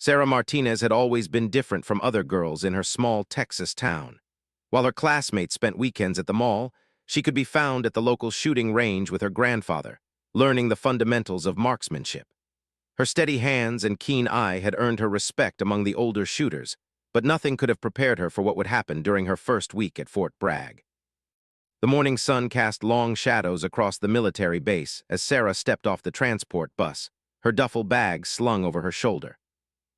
Sarah Martinez had always been different from other girls in her small Texas town. While her classmates spent weekends at the mall, she could be found at the local shooting range with her grandfather, learning the fundamentals of marksmanship. Her steady hands and keen eye had earned her respect among the older shooters, but nothing could have prepared her for what would happen during her first week at Fort Bragg. The morning sun cast long shadows across the military base as Sarah stepped off the transport bus, her duffel bag slung over her shoulder.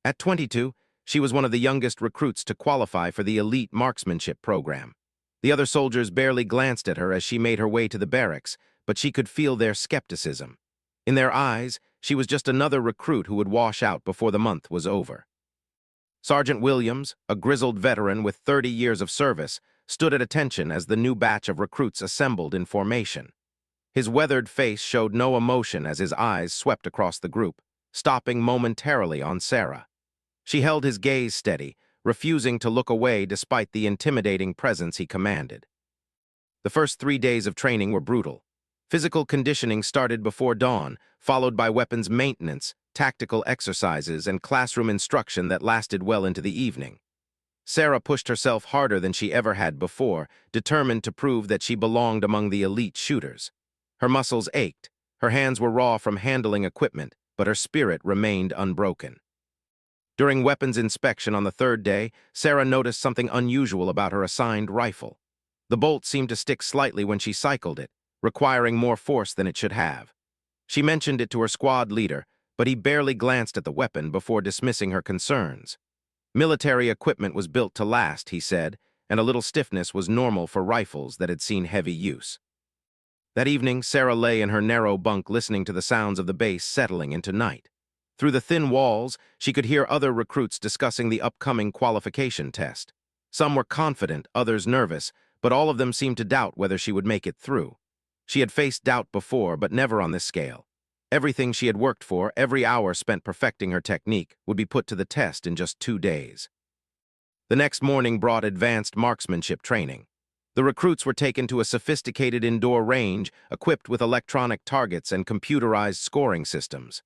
At 22, she was one of the youngest recruits to qualify for the elite marksmanship program. The other soldiers barely glanced at her as she made her way to the barracks, but she could feel their skepticism. In their eyes, she was just another recruit who would wash out before the month was over. Sergeant Williams, a grizzled veteran with 30 years of service, stood at attention as the new batch of recruits assembled in formation. His weathered face showed no emotion as his eyes swept across the group, stopping momentarily on Sarah. She held his gaze steady, refusing to look away despite the intimidating presence he commanded. The first 3 days of training were brutal. Physical conditioning started before dawn, followed by weapons maintenance, tactical exercises, and classroom instruction that lasted well into the evening. Sarah pushed herself harder than she ever had before, determined to prove that she belonged among the elite shooters. Her muscles ached, her hands were raw from handling equipment, but her spirit remained unbroken. During weapons inspection on the third day, Sarah noticed something unusual about her assigned rifle. The bolt seemed to stick slightly when she cycled it, requiring more force than it should have. She mentioned it to her squad leader, but he barely glanced at the weapon before dismissing her concerns. Military equipment was built to last, he said, and a little stiffness was normal for rifles that had seen heavy use. That evening, Sarah lay in her narrow bunk listening to the sounds of the base settling into night. Through the thin walls, she could hear other recruits discussing the upcoming qualification test. Some were confident, others nervous, but all of them seemed to doubt whether she would make it through. She had faced doubt before, but never on this scale. Everything she had worked for, every hour spent perfecting her technique, would be put to the test in just 2 days. The next morning brought advanced marksmanship training. The recruits were taken to a sophisticated indoor range equipped with electronic targets and computerized scoring systems.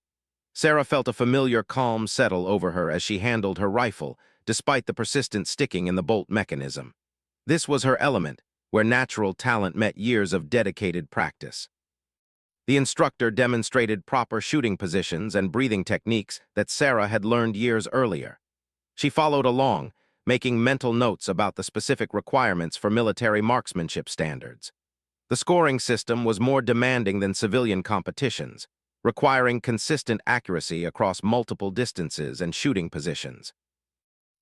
Sarah felt a familiar calm settle over her as she handled her rifle, despite the persistent sticking in the bolt mechanism. This was her element, where natural talent met years of dedicated practice. The instructor demonstrated proper shooting positions and breathing techniques that Sarah had learned years earlier. She followed along, making mental notes about the specific requirements for military marksmanship standards. The scoring system was more demanding than civilian competitions, requiring consistent accuracy across multiple distances and shooting positions.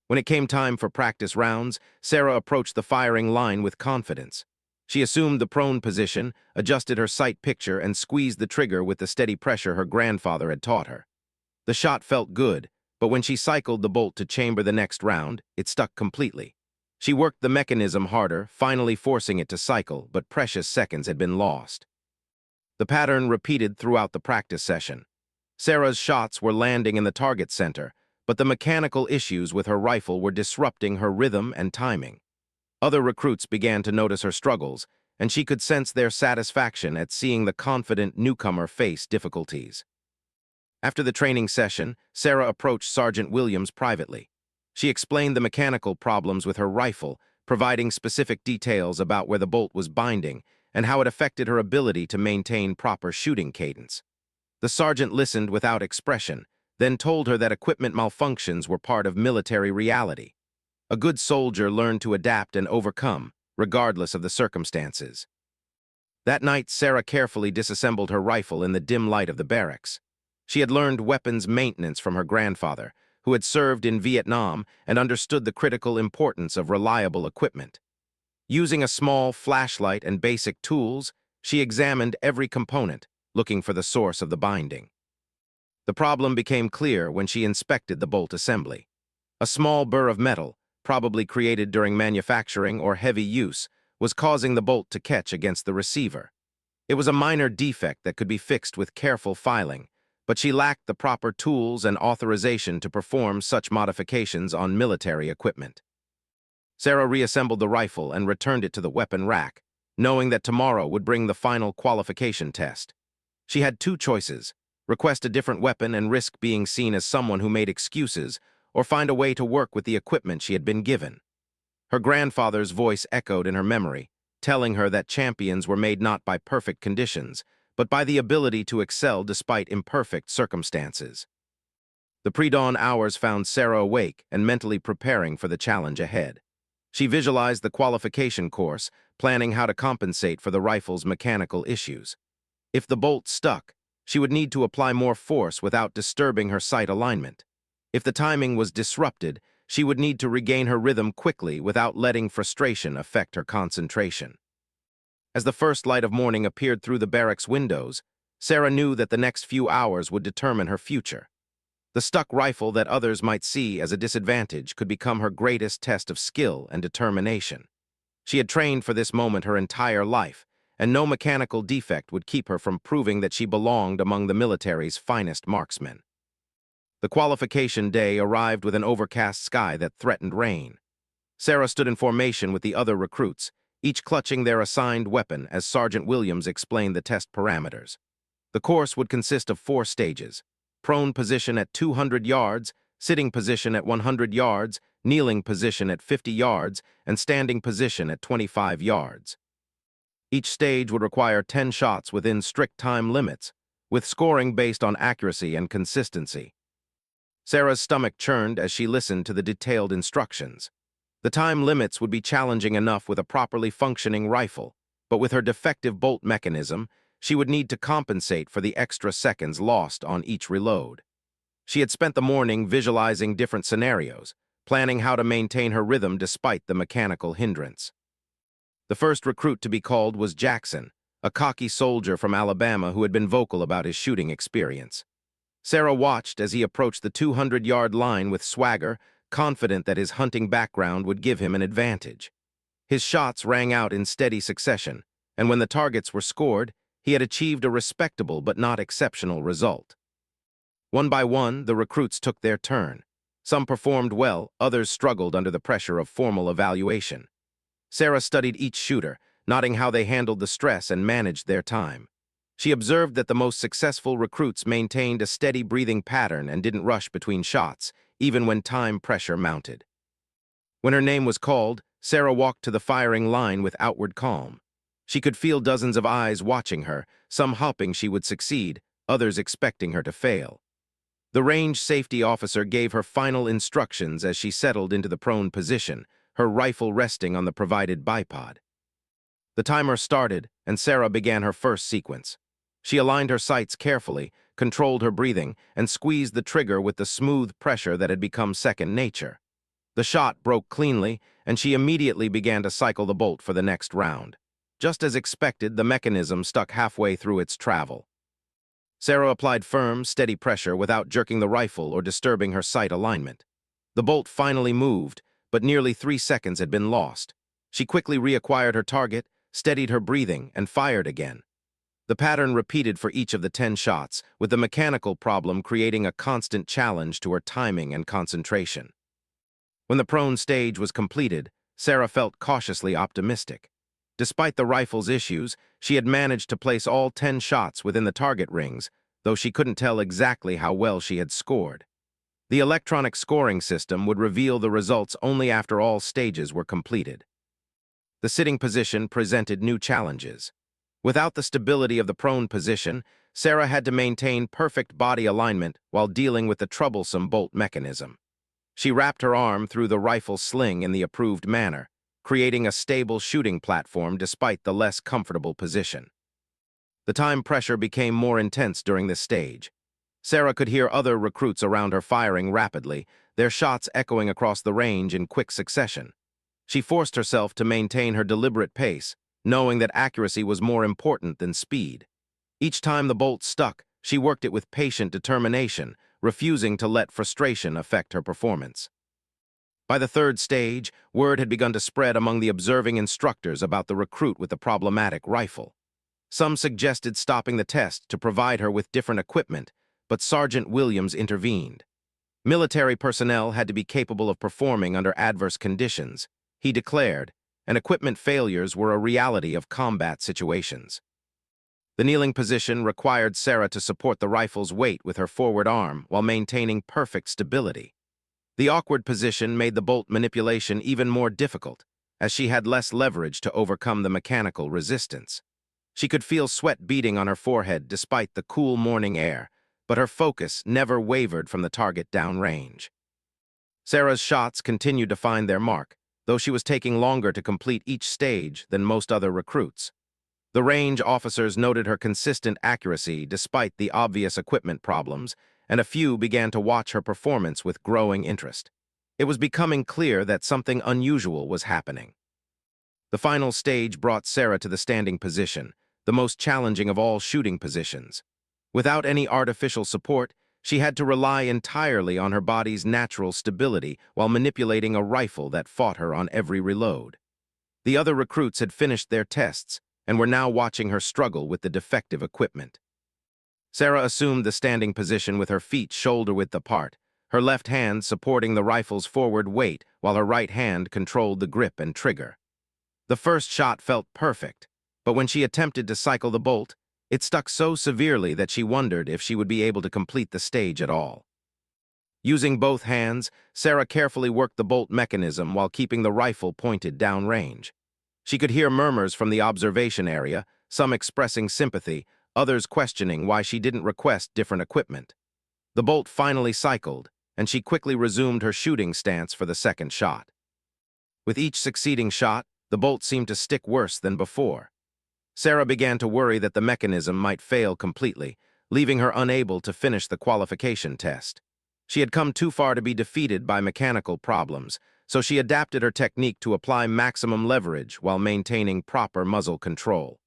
When it came time for practice rounds, Sarah approached the firing line with confidence. She assumed the prone position, adjusted her sight picture, and squeezed the trigger with the steady pressure her grandfather had taught her. The shot felt good, but when she cycled the bolt to chamber the next round, it stuck completely. She worked the mechanism harder, finally forcing it to cycle, but precious seconds had been lost. The pattern repeated throughout the practice session. Sarah's shots were landing in the target center, but the mechanical issues with her rifle were disrupting her rhythm and timing. Other recruits began to notice her struggles, and she could sense their satisfaction at seeing the confident newcomer face difficulties. After the training session, Sarah approached Sergeant Williams privately. She explained the mechanical problems with her rifle, providing specific details about where the bolt was binding and how it affected her ability to maintain proper shooting cadence. The sergeant listened without expression, then told her that equipment malfunctions were part of military reality. A good soldier learned to adapt and overcome, regardless of the circumstances. That night, Sarah carefully disassembled her rifle in the dim light of the barracks. She had learned weapons maintenance from her grandfather, who had served in Vietnam and understood the critical importance of reliable equipment. Using a small flashlight and basic tools, she examined every component, looking for the source of the binding. The problem became clear when she inspected the bolt assembly. A small burr of metal, probably created during manufacturing or heavy use, was causing the bolt to catch against the receiver. It was a minor defect that could be fixed with careful filing, but she lacked the proper tools and authorization to perform such modifications on military equipment. Sarah reassembled the rifle and returned it to the weapon rack, knowing that tomorrow would bring the final qualification test. She had 2 choices: request a different weapon and risk being seen as someone who made excuses, or find a way to work with the equipment she had been given. Her grandfather's voice echoed in her memory, telling her that champions were made not by perfect conditions, but by the ability to excel despite imperfect circumstances. The pre-dawn hours found Sarah awake and mentally preparing for the challenge ahead. She visualized the qualification course, planning how to compensate for the rifle's mechanical issues. If the bolt stuck, she would need to apply more force without disturbing her sight alignment. If the timing was disrupted, she would need to regain her rhythm quickly without letting frustration affect her concentration. As the first light of morning appeared through the barracks windows, Sarah knew that the next few hours would determine her future. The stuck rifle that others might see as a disadvantage could become her greatest test of skill and determination. She had trained for this moment her entire life, and no mechanical defect would keep her from proving that she belonged among the military's finest marksmen. The qualification day arrived with an overcast sky that threatened rain. Sarah stood in formation with the other recruits, each clutching their assigned weapon as Sergeant Williams explained the test parameters. The course would consist of 4 stages: prone position at 200 yards, sitting position at 100 yards, kneeling position at 50 yards, and standing position at 25 yards. Each stage would require 10 shots within strict time limits, with scoring based on accuracy and consistency. Sarah's stomach churned as she listened to the detailed instructions. The time limits would be challenging enough with a properly functioning rifle, but with her defective bolt mechanism, she would need to compensate for the extra seconds lost on each reload. She had spent the morning visualizing different scenarios, planning how to maintain her rhythm despite the mechanical hindrance. The first recruit to be called was Jackson, a cocky soldier from Alabama who had been vocal about his shooting experience. Sarah watched as he approached the 200-yard line with swagger, confident that his hunting background would give him an advantage. His shots rang out in steady succession, and when the targets were scored, he had achieved a respectable but not exceptional result. One by one, the recruits took their turn. Some performed well, others struggled under the pressure of formal evaluation. Sarah studied each shooter, noting how they handled the stress and managed their time. She observed that the most successful recruits maintained a steady breathing pattern and didn't rush between shots, even when time pressure mounted. When her name was called, Sarah walked to the firing line with outward calm. She could feel dozens of eyes watching her, some hoping she would succeed, others expecting her to fail. The range safety officer gave her final instructions as she settled into the prone position, her rifle resting on the provided bipod. The timer started, and Sarah began her first sequence. She aligned her sights carefully, controlled her breathing, and squeezed the trigger with the smooth pressure that had become second nature. The shot broke cleanly, and she immediately began to cycle the bolt for the next round. Just as expected, the mechanism stuck halfway through its travel. Sarah applied firm, steady pressure without jerking the rifle or disturbing her sight alignment. The bolt finally moved, but nearly 3 seconds had been lost. She quickly reacquired her target, steadied her breathing, and fired again. The pattern repeated for each of the 10 shots, with the mechanical problem creating a constant challenge to her timing and concentration. When the prone stage was completed, Sarah felt cautiously optimistic. Despite the rifle's issues, she had managed to place all 10 shots within the target rings, though she couldn't tell exactly how well she had scored. The electronic scoring system would reveal the results only after all stages were completed. The sitting position presented new challenges. Without the stability of the prone position, Sarah had to maintain perfect body alignment while dealing with the troublesome bolt mechanism. She wrapped her arm through the rifle sling in the approved manner, creating a stable shooting platform despite the less comfortable position. The time pressure became more intense during this stage. Sarah could hear other recruits around her firing rapidly, their shots echoing across the range in quick succession. She forced herself to maintain her deliberate pace, knowing that accuracy was more important than speed. Each time the bolt stuck, she worked it with patient determination, refusing to let frustration affect her performance. By the third stage, word had begun to spread among the observing instructors about the recruit with the problematic rifle. Some suggested stopping the test to provide her with different equipment, but Sergeant Williams intervened. Military personnel had to be capable of performing under adverse conditions, he declared, and equipment failures were a reality of combat situations. The kneeling position required Sarah to support the rifle's weight with her forward arm while maintaining perfect stability. The awkward position made the bolt manipulation even more difficult, as she had less leverage to overcome the mechanical resistance. She could feel sweat beading on her forehead despite the cool morning air, but her focus never wavered from the target downrange. Sarah's shots continued to find their mark, though she was taking longer to complete each stage than most other recruits. The range officers noted her consistent accuracy despite the obvious equipment problems, and a few began to watch her performance with growing interest. It was becoming clear that something unusual was happening. The final stage brought Sarah to the standing position, the most challenging of all shooting positions. Without any artificial support, she had to rely entirely on her body's natural stability while manipulating a rifle that fought her on every reload. The other recruits had finished their tests and were now watching her struggle with the defective equipment. Sarah assumed the standing position with her feet shoulder-width apart, her left hand supporting the rifle's forward weight while her right hand controlled the grip and trigger. The first shot felt perfect, but when she attempted to cycle the bolt, it stuck so severely that she wondered if she would be able to complete the stage at all. Using both hands, Sarah carefully worked the bolt mechanism while keeping the rifle pointed downrange. She could hear murmurs from the observation area, some expressing sympathy, others questioning why she didn't request different equipment. The bolt finally cycled, and she quickly resumed her shooting stance for the second shot. With each succeeding shot, the bolt seemed to stick worse than before. Sarah began to worry that the mechanism might fail completely, leaving her unable to finish the qualification test. She had come too far to be defeated by mechanical problems, so she adapted her technique to apply maximum leverage while maintaining proper muzzle control.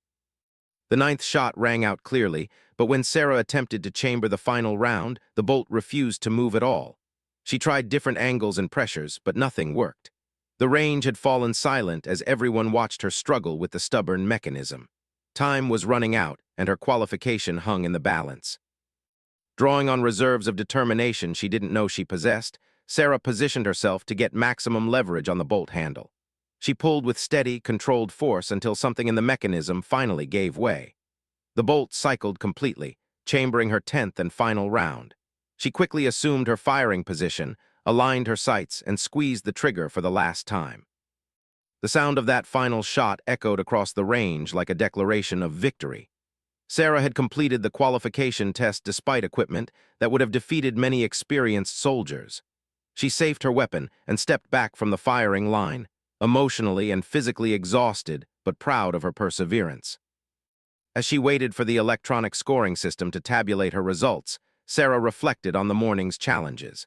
The ninth shot rang out clearly, but when Sarah attempted to chamber the final round, the bolt refused to move at all. She tried different angles and pressures, but nothing worked. The range had fallen silent as everyone watched her struggle with the stubborn mechanism. Time was running out, and her qualification hung in the balance. Drawing on reserves of determination she didn't know she possessed, Sarah positioned herself to get maximum leverage on the bolt handle. She pulled with steady, controlled force until something in the mechanism finally gave way. The bolt cycled completely, chambering her 10th and final round. She quickly assumed her firing position, aligned her sights, and squeezed the trigger for the last time. The sound of that final shot echoed across the range like a declaration of victory. Sarah had completed the qualification test despite equipment that would have defeated many experienced soldiers. She safed her weapon and stepped back from the firing line, emotionally and physically exhausted but proud of her perseverance. As she waited for the electronic scoring system to tabulate her results, Sarah reflected on the morning's challenges.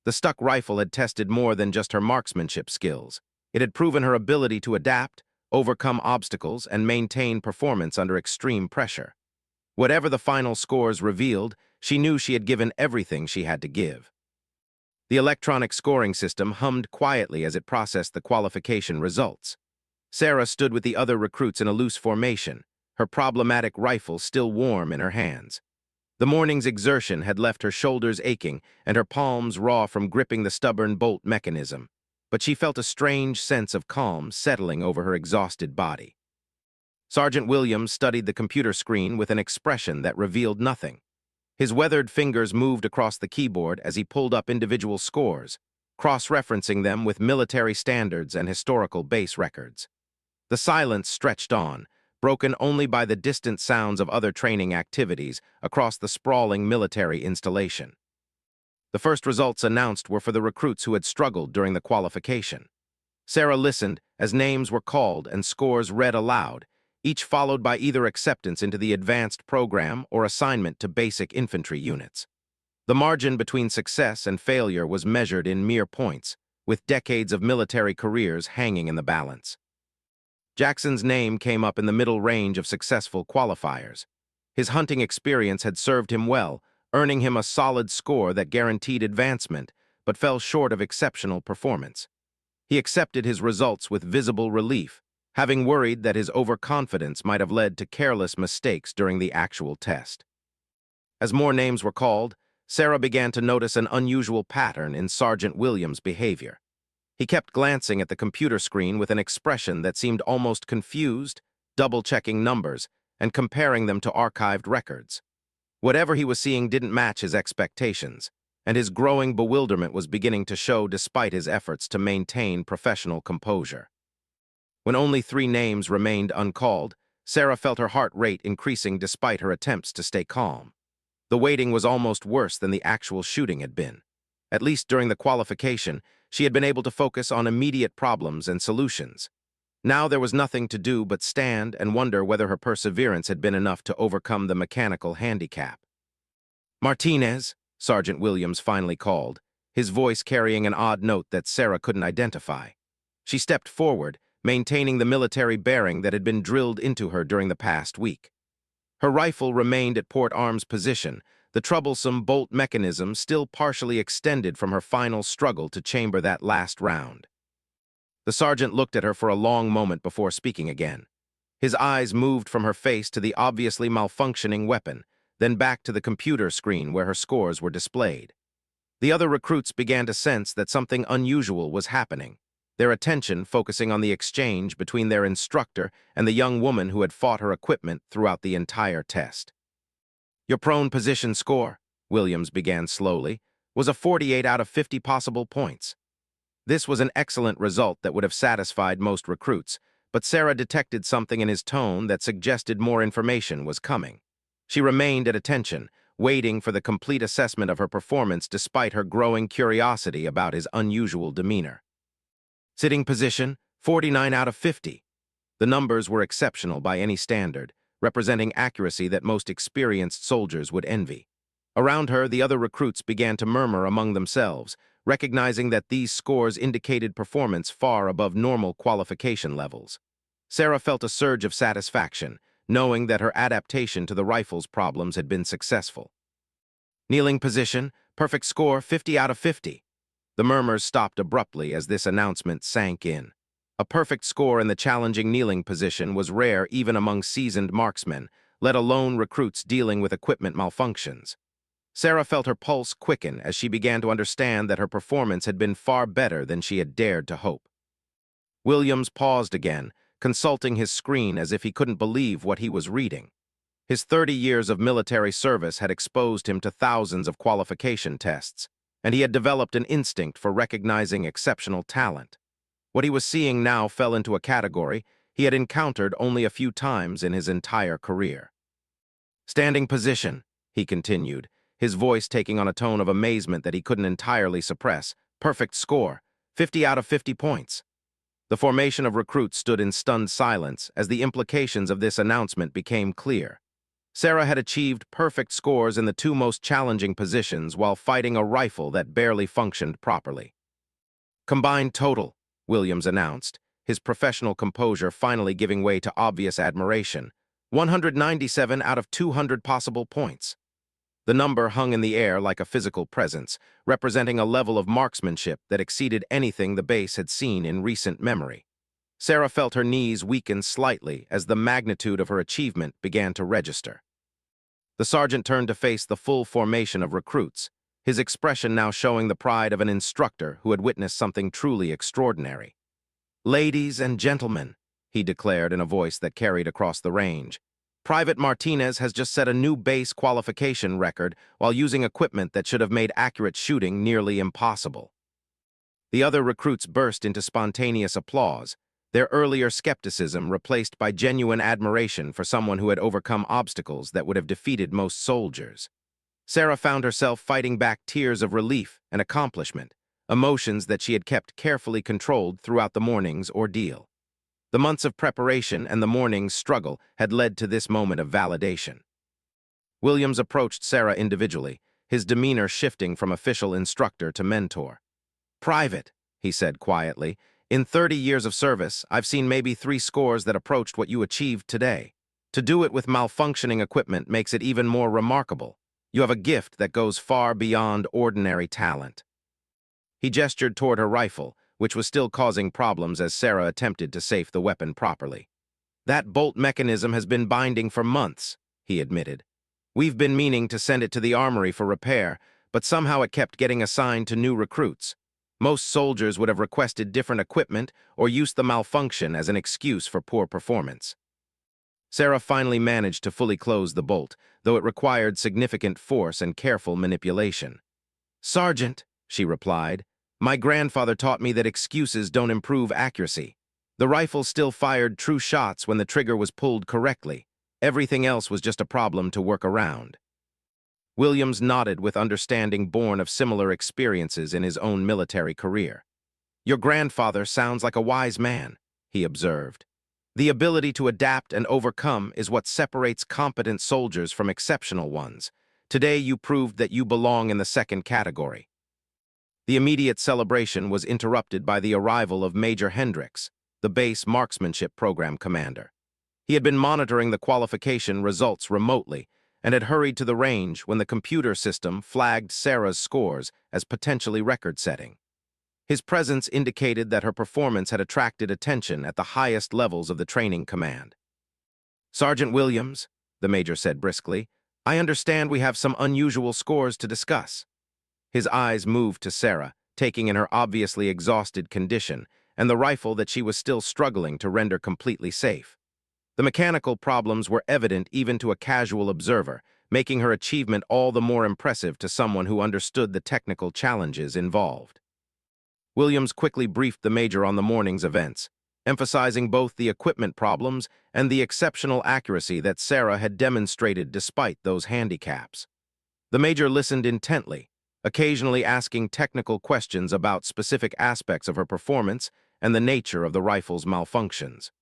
The stuck rifle had tested more than just her marksmanship skills. It had proven her ability to adapt, overcome obstacles, and maintain performance under extreme pressure. Whatever the final scores revealed, she knew she had given everything she had to give. The electronic scoring system hummed quietly as it processed the qualification results. Sarah stood with the other recruits in a loose formation, her problematic rifle still warm in her hands. The morning's exertion had left her shoulders aching and her palms raw from gripping the stubborn bolt mechanism, but she felt a strange sense of calm settling over her exhausted body. Sergeant Williams studied the computer screen with an expression that revealed nothing. His weathered fingers moved across the keyboard as he pulled up individual scores, cross-referencing them with military standards and historical base records. The silence stretched on, broken only by the distant sounds of other training activities across the sprawling military installation. The first results announced were for the recruits who had struggled during the qualification. Sarah listened as names were called and scores read aloud, each followed by either acceptance into the advanced program or assignment to basic infantry units. The margin between success and failure was measured in mere points, with decades of military careers hanging in the balance. Jackson's name came up in the middle range of successful qualifiers. His hunting experience had served him well, earning him a solid score that guaranteed advancement, but fell short of exceptional performance. He accepted his results with visible relief, having worried that his overconfidence might have led to careless mistakes during the actual test. As more names were called, Sarah began to notice an unusual pattern in Sergeant Williams' behavior. He kept glancing at the computer screen with an expression that seemed almost confused, double-checking numbers, and comparing them to archived records. Whatever he was seeing didn't match his expectations, and his growing bewilderment was beginning to show despite his efforts to maintain professional composure. When only 3 names remained uncalled, Sarah felt her heart rate increasing despite her attempts to stay calm. The waiting was almost worse than the actual shooting had been. At least during the qualification, she had been able to focus on immediate problems and solutions. Now there was nothing to do but stand and wonder whether her perseverance had been enough to overcome the mechanical handicap. "Martinez," Sergeant Williams finally called, his voice carrying an odd note that Sarah couldn't identify. She stepped forward, maintaining the military bearing that had been drilled into her during the past week. Her rifle remained at port arms position, the troublesome bolt mechanism still partially extended from her final struggle to chamber that last round. The sergeant looked at her for a long moment before speaking again. His eyes moved from her face to the obviously malfunctioning weapon, then back to the computer screen where her scores were displayed. The other recruits began to sense that something unusual was happening, their attention focusing on the exchange between their instructor and the young woman who had fought her equipment throughout the entire test. "Your prone position score," Williams began slowly, "was a 48 out of 50 possible points. This was an excellent result that would have satisfied most recruits, but Sarah detected something in his tone that suggested more information was coming. She remained at attention, waiting for the complete assessment of her performance despite her growing curiosity about his unusual demeanor. Sitting position, 49 out of 50. The numbers were exceptional by any standard, representing accuracy that most experienced soldiers would envy. Around her, the other recruits began to murmur among themselves, recognizing that these scores indicated performance far above normal qualification levels. Sarah felt a surge of satisfaction, knowing that her adaptation to the rifle's problems had been successful. Kneeling position, perfect score 50 out of 50. The murmurs stopped abruptly as this announcement sank in. A perfect score in the challenging kneeling position was rare even among seasoned marksmen, let alone recruits dealing with equipment malfunctions. Sarah felt her pulse quicken as she began to understand that her performance had been far better than she had dared to hope. Williams paused again, consulting his screen as if he couldn't believe what he was reading. His 30 years of military service had exposed him to thousands of qualification tests, and he had developed an instinct for recognizing exceptional talent. What he was seeing now fell into a category he had encountered only a few times in his entire career. "Standing position," he continued, his voice taking on a tone of amazement that he couldn't entirely suppress. "Perfect score, 50 out of 50 points." The formation of recruits stood in stunned silence as the implications of this announcement became clear. Sarah had achieved perfect scores in the 2 most challenging positions while fighting a rifle that barely functioned properly. "Combined total," Williams announced, his professional composure finally giving way to obvious admiration. 197 out of 200 possible points. The number hung in the air like a physical presence, representing a level of marksmanship that exceeded anything the base had seen in recent memory. Sarah felt her knees weaken slightly as the magnitude of her achievement began to register. The sergeant turned to face the full formation of recruits, his expression now showing the pride of an instructor who had witnessed something truly extraordinary. "Ladies and gentlemen," he declared in a voice that carried across the range, "Private Martinez has just set a new base qualification record while using equipment that should have made accurate shooting nearly impossible." The other recruits burst into spontaneous applause, their earlier skepticism replaced by genuine admiration for someone who had overcome obstacles that would have defeated most soldiers. Sarah found herself fighting back tears of relief and accomplishment, emotions that she had kept carefully controlled throughout the morning's ordeal. The months of preparation and the morning's struggle had led to this moment of validation. Williams approached Sarah individually, his demeanor shifting from official instructor to mentor. "Private," he said quietly, "in 30 years of service, I've seen maybe 3 scores that approached what you achieved today. To do it with malfunctioning equipment makes it even more remarkable. You have a gift that goes far beyond ordinary talent." He gestured toward her rifle, which was still causing problems as Sarah attempted to safe the weapon properly. "That bolt mechanism has been binding for months," he admitted. "We've been meaning to send it to the armory for repair, but somehow it kept getting assigned to new recruits. Most soldiers would have requested different equipment or used the malfunction as an excuse for poor performance." Sarah finally managed to fully close the bolt, though it required significant force and careful manipulation. "Sergeant," she replied, "my grandfather taught me that excuses don't improve accuracy. The rifle still fired true shots when the trigger was pulled correctly. Everything else was just a problem to work around." Williams nodded with understanding born of similar experiences in his own military career. "Your grandfather sounds like a wise man," he observed. "The ability to adapt and overcome is what separates competent soldiers from exceptional ones. Today you proved that you belong in the second category." The immediate celebration was interrupted by the arrival of Major Hendricks, the base marksmanship program commander. He had been monitoring the qualification results remotely and had hurried to the range when the computer system flagged Sarah's scores as potentially record-setting. His presence indicated that her performance had attracted attention at the highest levels of the training command. "Sergeant Williams," the major said briskly, "I understand we have some unusual scores to discuss." His eyes moved to Sarah, taking in her obviously exhausted condition and the rifle that she was still struggling to render completely safe. The mechanical problems were evident even to a casual observer, making her achievement all the more impressive to someone who understood the technical challenges involved. Williams quickly briefed the major on the morning's events, emphasizing both the equipment problems and the exceptional accuracy that Sarah had demonstrated despite those handicaps. The major listened intently, occasionally asking technical questions about specific aspects of her performance and the nature of the rifle's malfunctions.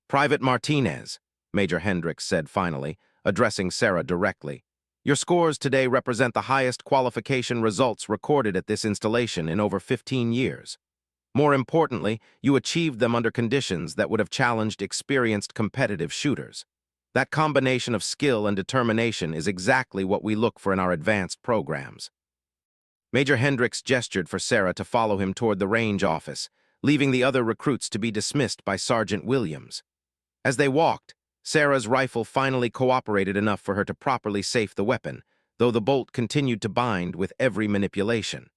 "Private Martinez," Major Hendricks said finally, addressing Sarah directly, "your scores today represent the highest qualification results recorded at this installation in over 15 years. More importantly, you achieved them under conditions that would have challenged experienced competitive shooters. That combination of skill and determination is exactly what we look for in our advanced programs." Major Hendricks gestured for Sarah to follow him toward the range office, leaving the other recruits to be dismissed by Sergeant Williams. As they walked, Sarah's rifle finally cooperated enough for her to properly safe the weapon, though the bolt continued to bind with every manipulation.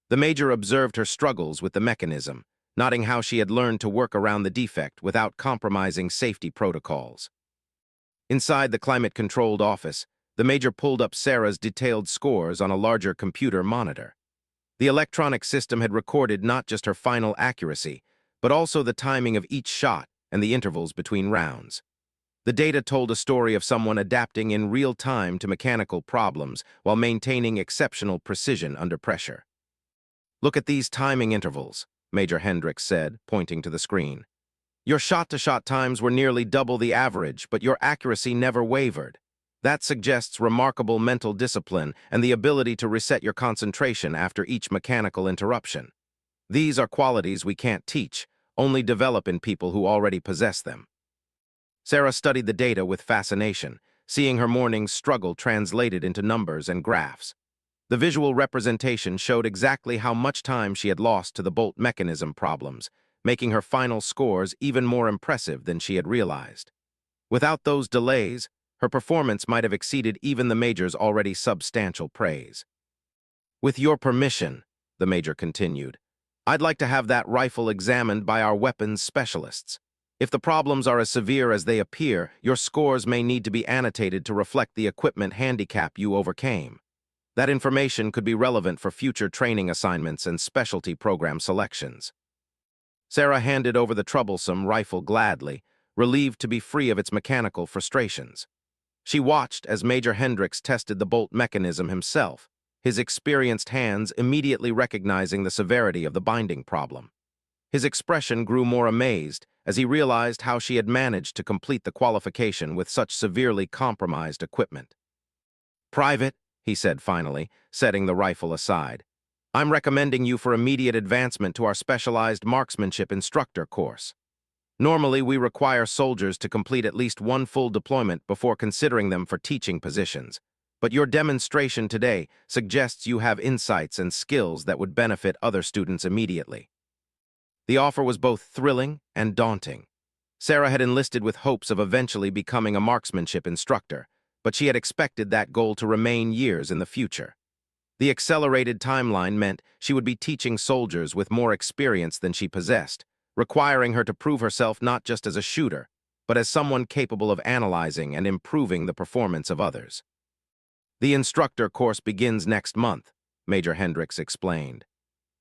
The major observed her struggles with the mechanism, noting how she had learned to work around the defect without compromising safety protocols. Inside the climate-controlled office, the major pulled up Sarah's detailed scores on a larger computer monitor. The electronic system had recorded not just her final accuracy, but also the timing of each shot and the intervals between rounds. The data told a story of someone adapting in real time to mechanical problems while maintaining exceptional precision under pressure. "Look at these timing intervals," Major Hendricks said, pointing to the screen. "Your shot-to-shot times were nearly double the average, but your accuracy never wavered. That suggests remarkable mental discipline and the ability to reset your concentration after each mechanical interruption. These are qualities we can't teach, only develop in people who already possess them." Sarah studied the data with fascination, seeing her morning's struggle translated into numbers and graphs. The visual representation showed exactly how much time she had lost to the bolt mechanism problems, making her final scores even more impressive than she had realized. Without those delays, her performance might have exceeded even the major's already substantial praise. "With your permission," the major continued, "I'd like to have that rifle examined by our weapons specialists. If the problems are as severe as they appear, your scores may need to be annotated to reflect the equipment handicap you overcame. That information could be relevant for future training assignments and specialty program selections." Sarah handed over the troublesome rifle gladly, relieved to be free of its mechanical frustrations. She watched as Major Hendricks tested the bolt mechanism himself, his experienced hands immediately recognizing the severity of the binding problem. His expression grew more amazed as he realized how she had managed to complete the qualification with such severely compromised equipment. "Private," he said finally, setting the rifle aside, "I'm recommending you for immediate advancement to our specialized marksmanship instructor course. Normally, we require soldiers to complete at least one full deployment before considering them for teaching positions, but your demonstration today suggests you have insights and skills that would benefit other students immediately." The offer was both thrilling and daunting. Sarah had enlisted with hopes of eventually becoming a marksmanship instructor, but she had expected that goal to remain years in the future. The accelerated timeline meant she would be teaching soldiers with more experience than she possessed, requiring her to prove herself not just as a shooter, but as someone capable of analyzing and improving the performance of others. The instructor course begins next month, Major Hendricks explained.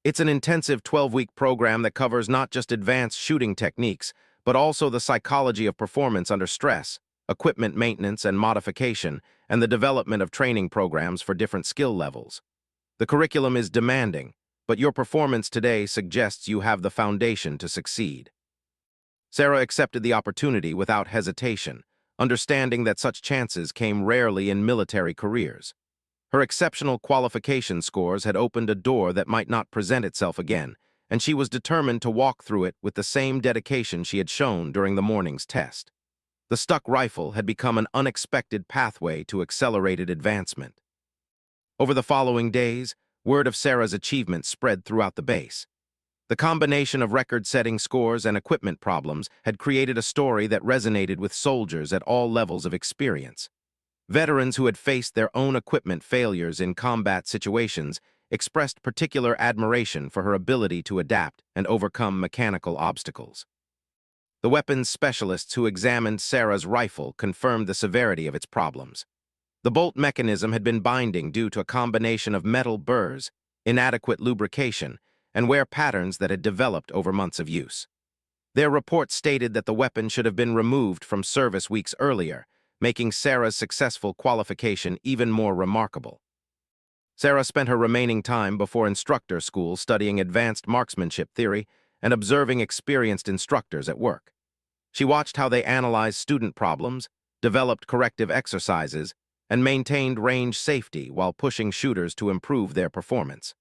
It's an intensive 12-week program that covers not just advanced shooting techniques, but also the psychology of performance under stress, equipment maintenance and modification, and the development of training programs for different skill levels. The curriculum is demanding, but your performance today suggests you have the foundation to succeed. Sarah accepted the opportunity without hesitation, understanding that such chances came rarely in military careers. Her exceptional qualification scores had opened a door that might not present itself again, and she was determined to walk through it with the same dedication she had shown during the morning's test. The stuck rifle had become an unexpected pathway to accelerated advancement. Over the following days, word of Sarah's achievement spread throughout the base. The combination of record-setting scores and equipment problems had created a story that resonated with soldiers at all levels of experience. Veterans who had faced their own equipment failures in combat situations expressed particular admiration for her ability to adapt and overcome mechanical obstacles. The weapons specialists who examined Sarah's rifle confirmed the severity of its problems. The bolt mechanism had been binding due to a combination of metal burrs, inadequate lubrication, and wear patterns that had developed over months of use. Their report stated that the weapon should have been removed from service weeks earlier, making Sarah's successful qualification even more remarkable. Sarah spent her remaining time before instructor school studying advanced marksmanship theory and observing experienced instructors at work. She watched how they analyzed student problems, developed corrective exercises, and maintained range safety while pushing shooters to improve their performance.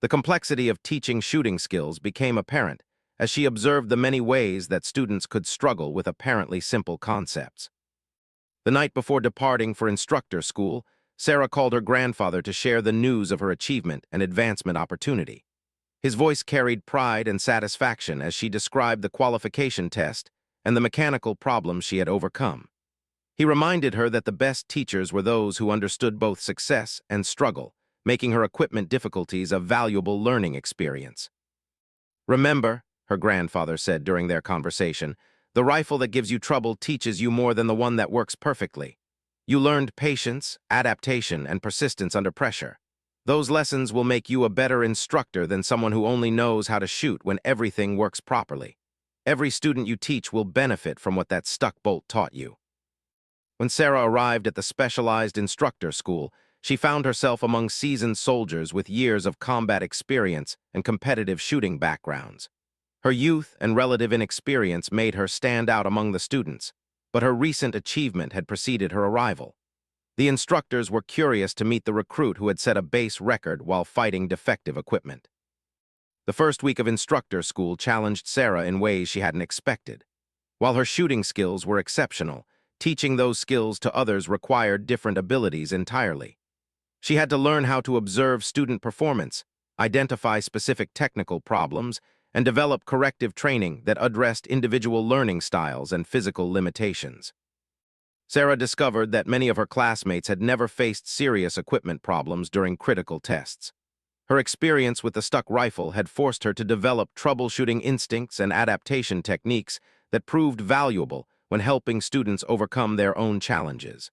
The complexity of teaching shooting skills became apparent as she observed the many ways that students could struggle with apparently simple concepts. The night before departing for instructor school, Sarah called her grandfather to share the news of her achievement and advancement opportunity. His voice carried pride and satisfaction as she described the qualification test and the mechanical problems she had overcome. He reminded her that the best teachers were those who understood both success and struggle, making her equipment difficulties a valuable learning experience. "Remember," her grandfather said during their conversation, "the rifle that gives you trouble teaches you more than the one that works perfectly. You learned patience, adaptation, and persistence under pressure. Those lessons will make you a better instructor than someone who only knows how to shoot when everything works properly. Every student you teach will benefit from what that stuck bolt taught you." When Sarah arrived at the specialized instructor school, she found herself among seasoned soldiers with years of combat experience and competitive shooting backgrounds. Her youth and relative inexperience made her stand out among the students, but her recent achievement had preceded her arrival. The instructors were curious to meet the recruit who had set a base record while fighting defective equipment. The first week of instructor school challenged Sarah in ways she hadn't expected. While her shooting skills were exceptional, teaching those skills to others required different abilities entirely. She had to learn how to observe student performance, identify specific technical problems, and develop corrective training that addressed individual learning styles and physical limitations. Sarah discovered that many of her classmates had never faced serious equipment problems during critical tests. Her experience with the stuck rifle had forced her to develop troubleshooting instincts and adaptation techniques that proved valuable when helping students overcome their own challenges.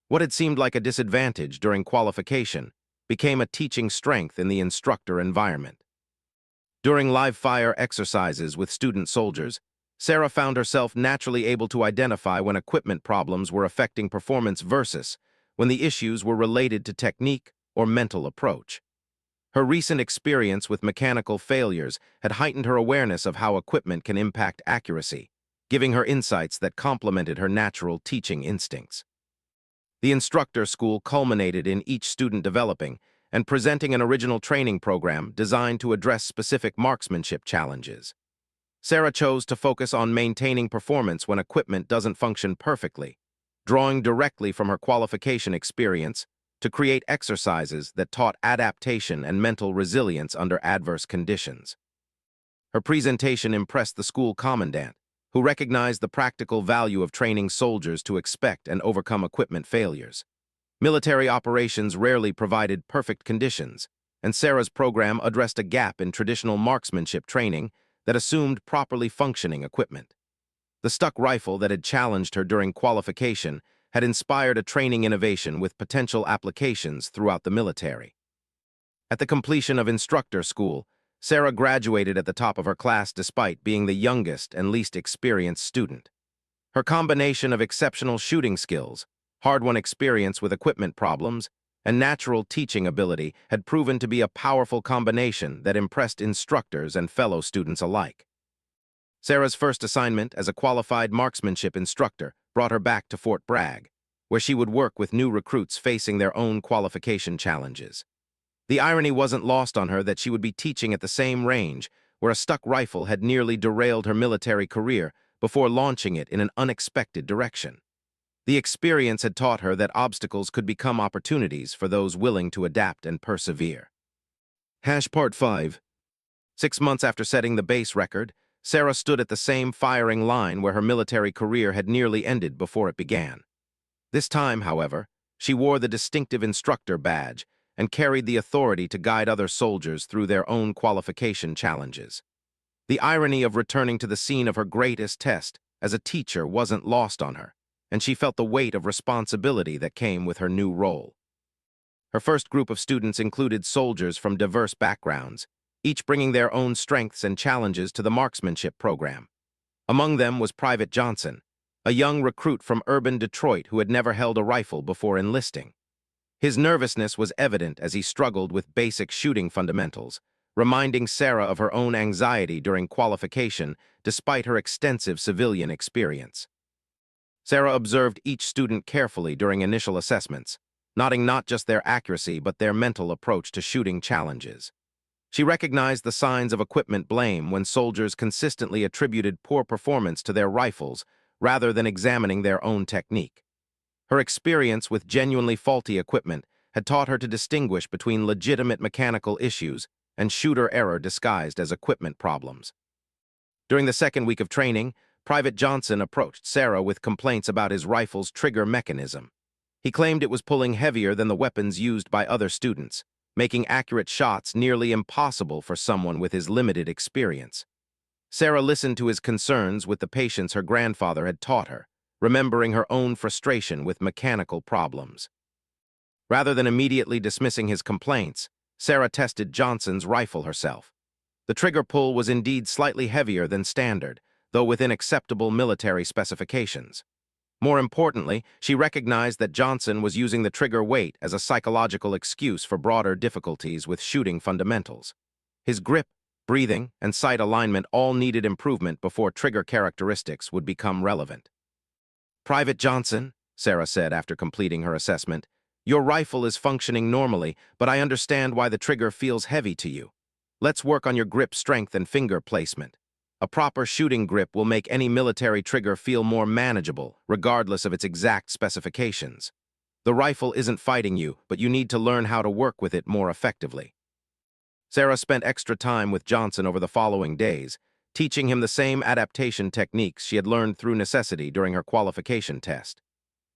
What had seemed like a disadvantage during qualification became a teaching strength in the instructor environment. During live-fire exercises with student soldiers, Sarah found herself naturally able to identify when equipment problems were affecting performance versus when the issues were related to technique or mental approach. Her recent experience with mechanical failures had heightened her awareness of how equipment can impact accuracy, giving her insights that complemented her natural teaching instincts. The instructor school culminated in each student developing and presenting an original training program designed to address specific marksmanship challenges. Sarah chose to focus on maintaining performance when equipment doesn't function perfectly, drawing directly from her qualification experience to create exercises that taught adaptation and mental resilience under adverse conditions. Her presentation impressed the school commandant, who recognized the practical value of training soldiers to expect and overcome equipment failures. Military operations rarely provided perfect conditions, and Sarah's program addressed a gap in traditional marksmanship training that assumed properly functioning equipment. The stuck rifle that had challenged her during qualification had inspired a training innovation with potential applications throughout the military. At the completion of instructor school, Sarah graduated at the top of her class despite being the youngest and least experienced student. Her combination of exceptional shooting skills, hard-won experience with equipment problems, and natural teaching ability had proven to be a powerful combination that impressed instructors and fellow students alike. Sarah's first assignment as a qualified marksmanship instructor brought her back to Fort Bragg, where she would work with new recruits facing their own qualification challenges. The irony wasn't lost on her that she would be teaching at the same range where a stuck rifle had nearly derailed her military career before launching it in an unexpected direction. The experience had taught her that obstacles could become opportunities for those willing to adapt and persevere. Part 5. 6 months after setting the base record, Sarah stood at the same firing line where her military career had nearly ended before it began. This time, however, she wore the distinctive instructor badge and carried the authority to guide other soldiers through their own qualification challenges. The irony of returning to the scene of her greatest test as a teacher wasn't lost on her, and she felt the weight of responsibility that came with her new role. Her first group of students included soldiers from diverse backgrounds, each bringing their own strengths and challenges to the marksmanship program. Among them was Private Johnson, a young recruit from urban Detroit who had never held a rifle before enlisting. His nervousness was evident as he struggled with basic shooting fundamentals, reminding Sarah of her own anxiety during qualification despite her extensive civilian experience. Sarah observed each student carefully during initial assessments, noting not just their accuracy but their mental approach to shooting challenges. She recognized the signs of equipment blame when soldiers consistently attributed poor performance to their rifles rather than examining their own technique. Her experience with genuinely faulty equipment had taught her to distinguish between legitimate mechanical issues and shooter error disguised as equipment problems. During the second week of training, Private Johnson approached Sarah with complaints about his rifle's trigger mechanism. He claimed it was pulling heavier than the weapons used by other students, making accurate shots nearly impossible for someone with his limited experience. Sarah listened to his concerns with the patience her grandfather had taught her, remembering her own frustration with mechanical problems. Rather than immediately dismissing his complaints, Sarah tested Johnson's rifle herself. The trigger pull was indeed slightly heavier than standard, though within acceptable military specifications. More importantly, she recognized that Johnson was using the trigger weight as a psychological excuse for broader difficulties with shooting fundamentals. His grip, breathing, and sight alignment all needed improvement before trigger characteristics would become relevant. "Private Johnson," Sarah said after completing her assessment, "your rifle is functioning normally, but I understand why the trigger feels heavy to you. Let's work on your grip strength and finger placement. A proper shooting grip will make any military trigger feel more manageable, regardless of its exact specifications. The rifle isn't fighting you, but you need to learn how to work with it more effectively." Sarah spent extra time with Johnson over the following days, teaching him the same adaptation techniques she had learned through necessity during her qualification test.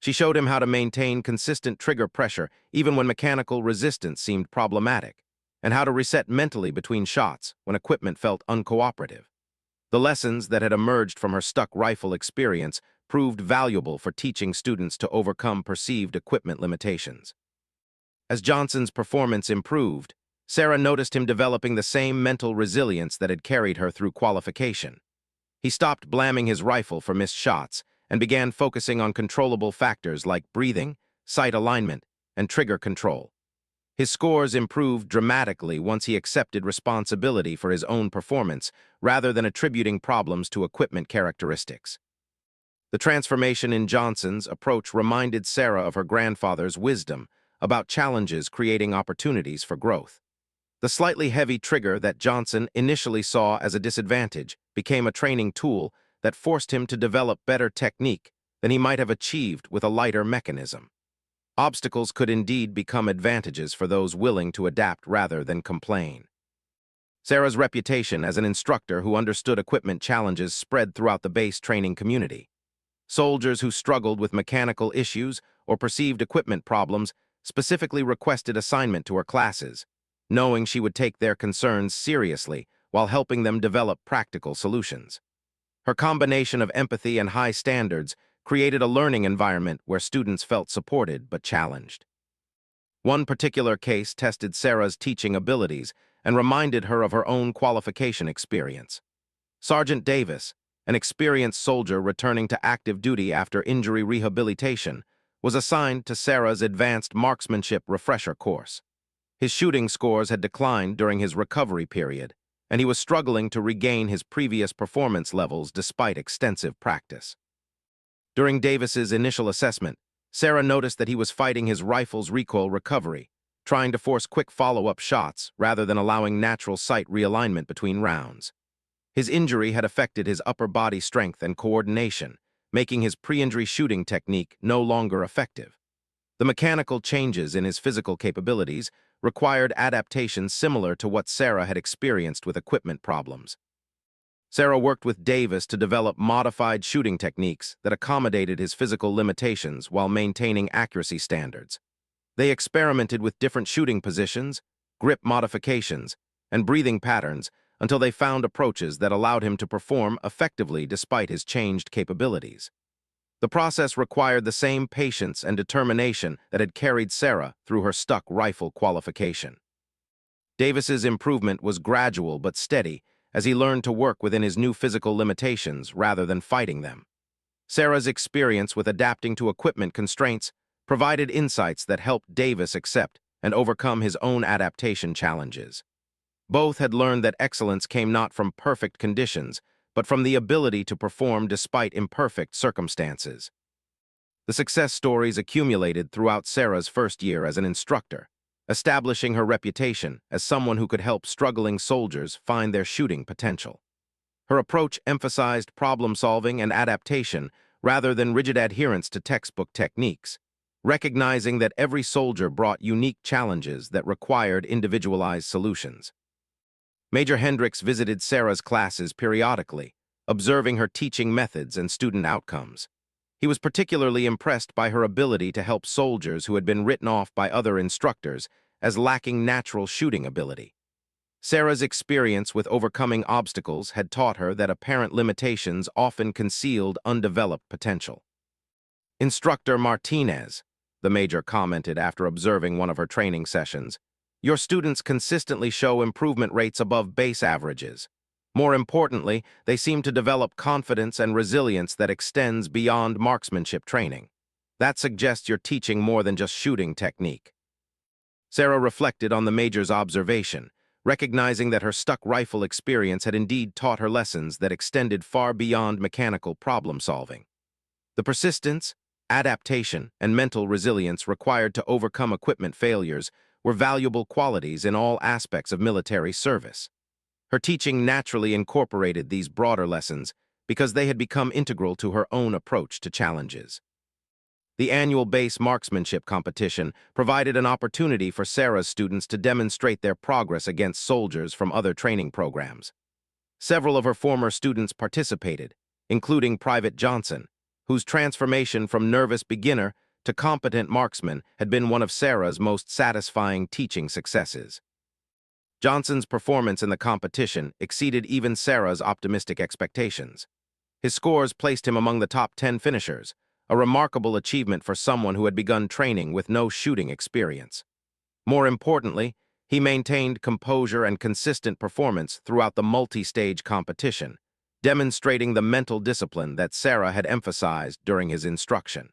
She showed him how to maintain consistent trigger pressure even when mechanical resistance seemed problematic, and how to reset mentally between shots when equipment felt uncooperative. The lessons that had emerged from her stuck rifle experience proved valuable for teaching students to overcome perceived equipment limitations. As Johnson's performance improved, Sarah noticed him developing the same mental resilience that had carried her through qualification. He stopped blaming his rifle for missed shots and began focusing on controllable factors like breathing, sight alignment, and trigger control. His scores improved dramatically once he accepted responsibility for his own performance rather than attributing problems to equipment characteristics. The transformation in Johnson's approach reminded Sarah of her grandfather's wisdom about challenges creating opportunities for growth. The slightly heavy trigger that Johnson initially saw as a disadvantage became a training tool that forced him to develop better technique than he might have achieved with a lighter mechanism. Obstacles could indeed become advantages for those willing to adapt rather than complain. Sarah's reputation as an instructor who understood equipment challenges spread throughout the base training community. Soldiers who struggled with mechanical issues or perceived equipment problems specifically requested assignment to her classes, knowing she would take their concerns seriously while helping them develop practical solutions. Her combination of empathy and high standards created a learning environment where students felt supported but challenged. One particular case tested Sarah's teaching abilities and reminded her of her own qualification experience. Sergeant Davis, an experienced soldier returning to active duty after injury rehabilitation, was assigned to Sarah's advanced marksmanship refresher course. His shooting scores had declined during his recovery period, and he was struggling to regain his previous performance levels despite extensive practice. During Davis's initial assessment, Sarah noticed that he was fighting his rifle's recoil recovery, trying to force quick follow-up shots rather than allowing natural sight realignment between rounds. His injury had affected his upper body strength and coordination, making his pre-injury shooting technique no longer effective. The mechanical changes in his physical capabilities required adaptations similar to what Sarah had experienced with equipment problems. Sarah worked with Davis to develop modified shooting techniques that accommodated his physical limitations while maintaining accuracy standards. They experimented with different shooting positions, grip modifications, and breathing patterns until they found approaches that allowed him to perform effectively despite his changed capabilities. The process required the same patience and determination that had carried Sarah through her stuck rifle qualification. Davis's improvement was gradual but steady as he learned to work within his new physical limitations rather than fighting them. Sarah's experience with adapting to equipment constraints provided insights that helped Davis accept and overcome his own adaptation challenges. Both had learned that excellence came not from perfect conditions, but from the ability to perform despite imperfect circumstances. The success stories accumulated throughout Sarah's first year as an instructor, establishing her reputation as someone who could help struggling soldiers find their shooting potential. Her approach emphasized problem-solving and adaptation rather than rigid adherence to textbook techniques, recognizing that every soldier brought unique challenges that required individualized solutions. Major Hendricks visited Sarah's classes periodically, observing her teaching methods and student outcomes. He was particularly impressed by her ability to help soldiers who had been written off by other instructors as lacking natural shooting ability. Sarah's experience with overcoming obstacles had taught her that apparent limitations often concealed undeveloped potential. "Instructor Martinez," the major commented after observing one of her training sessions, "your students consistently show improvement rates above base averages. More importantly, they seem to develop confidence and resilience that extends beyond marksmanship training. That suggests you're teaching more than just shooting technique." Sarah reflected on the major's observation, recognizing that her stuck rifle experience had indeed taught her lessons that extended far beyond mechanical problem-solving. The persistence, adaptation, and mental resilience required to overcome equipment failures were valuable qualities in all aspects of military service. Her teaching naturally incorporated these broader lessons because they had become integral to her own approach to challenges. The annual base marksmanship competition provided an opportunity for Sarah's students to demonstrate their progress against soldiers from other training programs. Several of her former students participated, including Private Johnson, whose transformation from nervous beginner to competent marksman had been one of Sarah's most satisfying teaching successes. Johnson's performance in the competition exceeded even Sarah's optimistic expectations. His scores placed him among the top 10 finishers, a remarkable achievement for someone who had begun training with no shooting experience. More importantly, he maintained composure and consistent performance throughout the multi-stage competition, demonstrating the mental discipline that Sarah had emphasized during his instruction.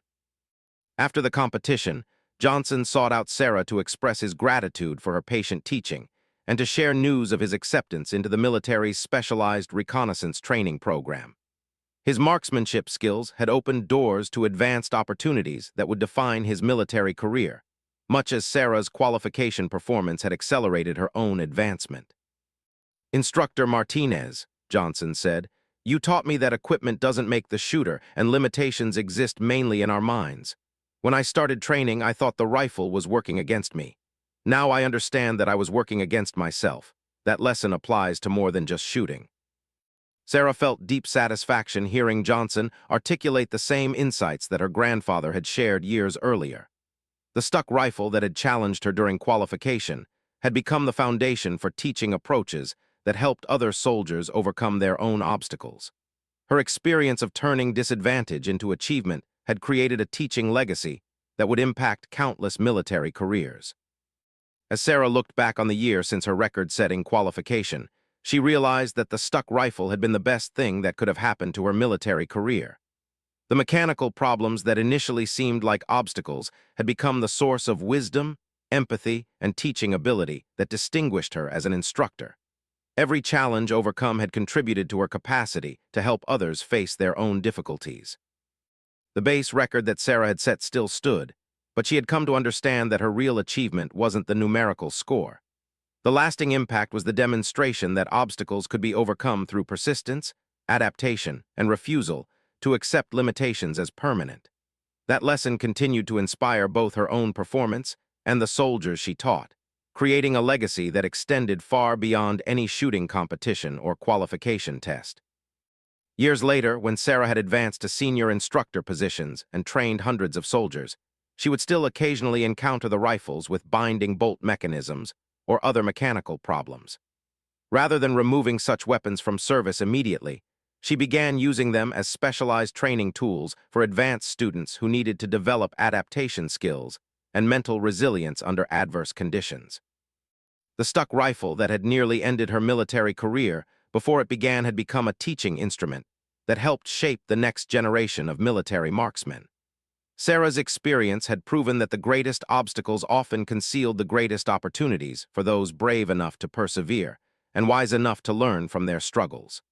After the competition, Johnson sought out Sarah to express his gratitude for her patient teaching and to share news of his acceptance into the military's specialized reconnaissance training program. His marksmanship skills had opened doors to advanced opportunities that would define his military career, much as Sarah's qualification performance had accelerated her own advancement. "Instructor Martinez," Johnson said, "you taught me that equipment doesn't make the shooter and limitations exist mainly in our minds. When I started training, I thought the rifle was working against me. Now I understand that I was working against myself. That lesson applies to more than just shooting." Sarah felt deep satisfaction hearing Johnson articulate the same insights that her grandfather had shared years earlier. The stuck rifle that had challenged her during qualification had become the foundation for teaching approaches that helped other soldiers overcome their own obstacles. Her experience of turning disadvantage into achievement had created a teaching legacy that would impact countless military careers. As Sarah looked back on the year since her record-setting qualification, she realized that the stuck rifle had been the best thing that could have happened to her military career. The mechanical problems that initially seemed like obstacles had become the source of wisdom, empathy, and teaching ability that distinguished her as an instructor. Every challenge overcome had contributed to her capacity to help others face their own difficulties. The base record that Sarah had set still stood, but she had come to understand that her real achievement wasn't the numerical score. The lasting impact was the demonstration that obstacles could be overcome through persistence, adaptation, and refusal to accept limitations as permanent. That lesson continued to inspire both her own performance and the soldiers she taught, creating a legacy that extended far beyond any shooting competition or qualification test. Years later, when Sarah had advanced to senior instructor positions and trained hundreds of soldiers, she would still occasionally encounter the rifles with binding bolt mechanisms or other mechanical problems. Rather than removing such weapons from service immediately, she began using them as specialized training tools for advanced students who needed to develop adaptation skills and mental resilience under adverse conditions. The stuck rifle that had nearly ended her military career before it began had become a teaching instrument that helped shape the next generation of military marksmen. Sarah's experience had proven that the greatest obstacles often concealed the greatest opportunities for those brave enough to persevere and wise enough to learn from their struggles.